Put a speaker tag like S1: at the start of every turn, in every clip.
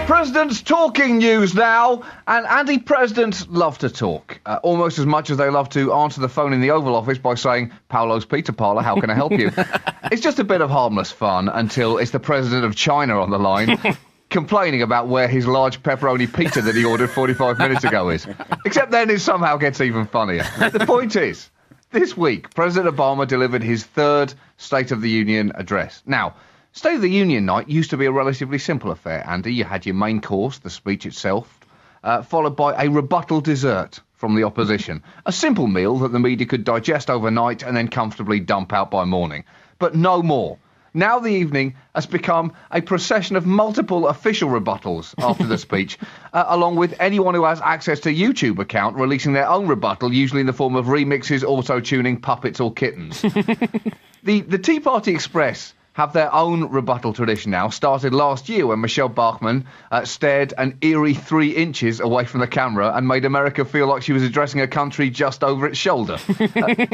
S1: President's talking news now, and Andy, presidents love to talk, almost as much as they love to answer the phone in the Oval Office by saying, Paolo's Pizza Parlour, how can I help you? It's just a bit of harmless fun until it's the president of China on the line, complaining about where his large pepperoni pizza that he ordered 45 minutes ago is. Except then it somehow gets even funnier. The point is, this week, President Obama delivered his third State of the Union address. Now, State of the Union night used to be a relatively simple affair, Andy. You had your main course, the speech itself, followed by a rebuttal dessert from the opposition. A simple meal that the media could digest overnight and then comfortably dump out by morning. But no more. Now the evening has become a procession of multiple official rebuttals after the speech, along with anyone who has access to a YouTube account releasing their own rebuttal, usually in the form of remixes, auto-tuning, puppets or kittens. The Tea Party Express have their own rebuttal tradition now, started last year when Michelle Bachmann stared an eerie 3 inches away from the camera and made America feel like she was addressing a country just over its shoulder.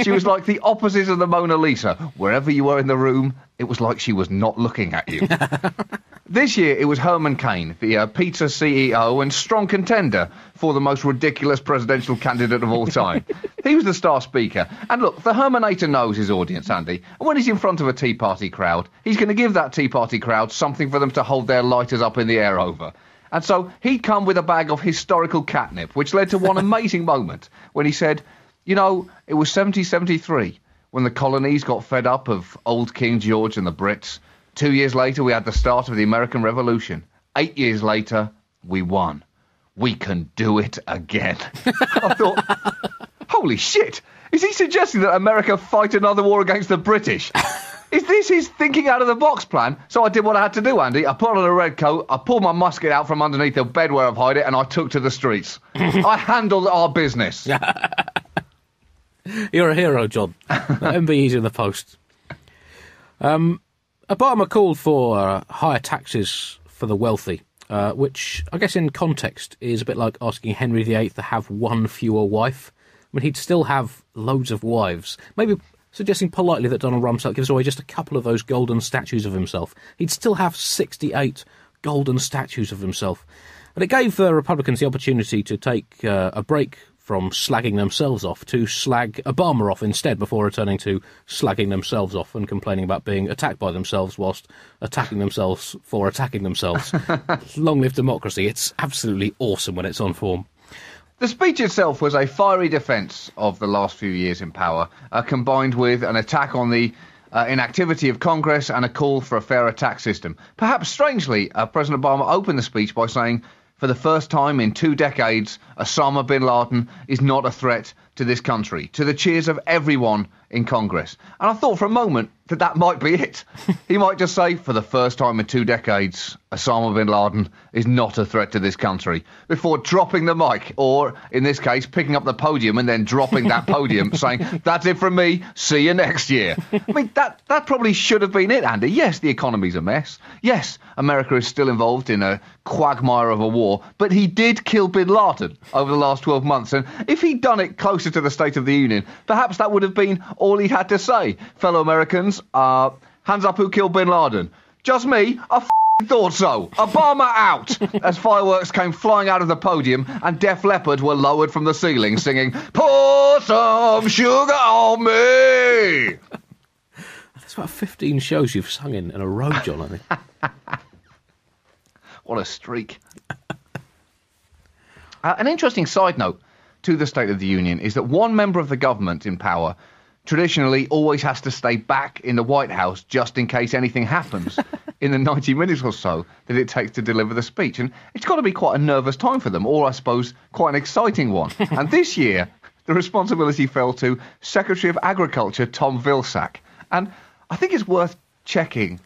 S1: She was like the opposite of the Mona Lisa. Wherever you were in the room, it was like she was not looking at you. This year, it was Herman Cain, the pizza CEO and strong contender for the most ridiculous presidential candidate of all time. He was the star speaker. And look, the Hermanator knows his audience, Andy. And when he's in front of a Tea Party crowd, he's going to give that Tea Party crowd something for them to hold their lighters up in the air over. And so he'd come with a bag of historical catnip, which led to one amazing moment when he said, you know, it was 1773 when the colonies got fed up of old King George and the Brits. 2 years later, we had the start of the American Revolution. 8 years later, we won. We can do it again. I thought, holy shit, is he suggesting that America fight another war against the British? Is this his thinking out of the box plan? So I did what I had to do, Andy. I put on a red coat, I pulled my musket out from underneath the bed where I've hid it, and I took to the streets. I handled our business.
S2: You're a hero, John. MBE's in the post. Obama called for higher taxes for the wealthy, which I guess in context is a bit like asking Henry VIII to have one fewer wife. I mean, he'd still have loads of wives. Maybe suggesting politely that Donald Rumsfeld gives away just a couple of those golden statues of himself. He'd still have 68 golden statues of himself. But it gave Republicans the opportunity to take a break from slagging themselves off to slag Obama off instead, before returning to slagging themselves off and complaining about being attacked by themselves whilst attacking themselves for attacking themselves. Long live democracy. It's absolutely awesome when it's on form.
S1: The speech itself was a fiery defence of the last few years in power, combined with an attack on the inactivity of Congress and a call for a fairer tax system. Perhaps strangely, President Obama opened the speech by saying, for the first time in 2 decades, Osama bin Laden is not a threat to this country, to the cheers of everyone in Congress. And I thought for a moment that might be it. He might just say, for the first time in 2 decades, Osama bin Laden is not a threat to this country, before dropping the mic, or, in this case, picking up the podium and then dropping that podium, saying, that's it from me, see you next year. I mean, that probably should have been it, Andy. Yes, the economy's a mess. Yes, America is still involved in a quagmire of a war, but he did kill bin Laden over the last 12 months, and if he'd done it closer to the State of the Union, perhaps that would have been all he had to say. Fellow Americans, hands up who killed bin Laden. Just me? I thought so. Obama out! As fireworks came flying out of the podium and Def Leppard were lowered from the ceiling singing, pour some sugar on me!
S2: That's about 15 shows you've sung in a row, John, I think.
S1: What a streak. An interesting side note to the State of the Union is that one member of the government in power traditionally always has to stay back in the White House just in case anything happens in the 90 minutes or so that it takes to deliver the speech. And it's got to be quite a nervous time for them, or I suppose quite an exciting one. And this year, the responsibility fell to Secretary of Agriculture Tom Vilsack. And I think it's worth checking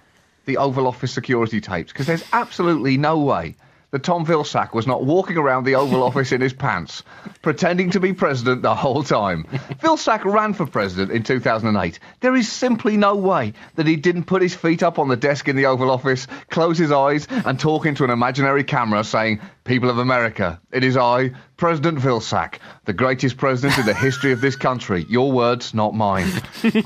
S1: the Oval Office security tapes, because there's absolutely no way that Tom Vilsack was not walking around the Oval Office in his pants, pretending to be president the whole time. Vilsack ran for president in 2008. There is simply no way that he didn't put his feet up on the desk in the Oval Office, close his eyes and talk into an imaginary camera saying, People of America, it is I, President Vilsack, the greatest president in the history of this country. Your words, not mine.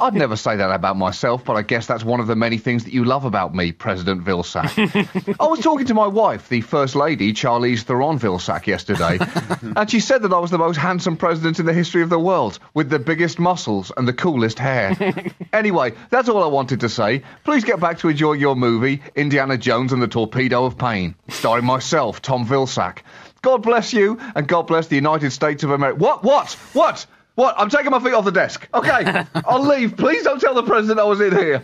S1: I'd never say that about myself, but I guess that's one of the many things that you love about me, President Vilsack. I was talking to my wife, the First Lady, Charlize Theron Vilsack, yesterday, and she said that I was the most handsome president in the history of the world, with the biggest muscles and the coolest hair. Anyway, that's all I wanted to say. Please get back to enjoying your movie, Indiana Jones and the Torpedo of Pain, starring myself, Tom Vilsack. God bless you, and God bless the United States of America. What? I'm taking my feet off the desk. Okay, I'll leave. Please don't tell the president I was in here.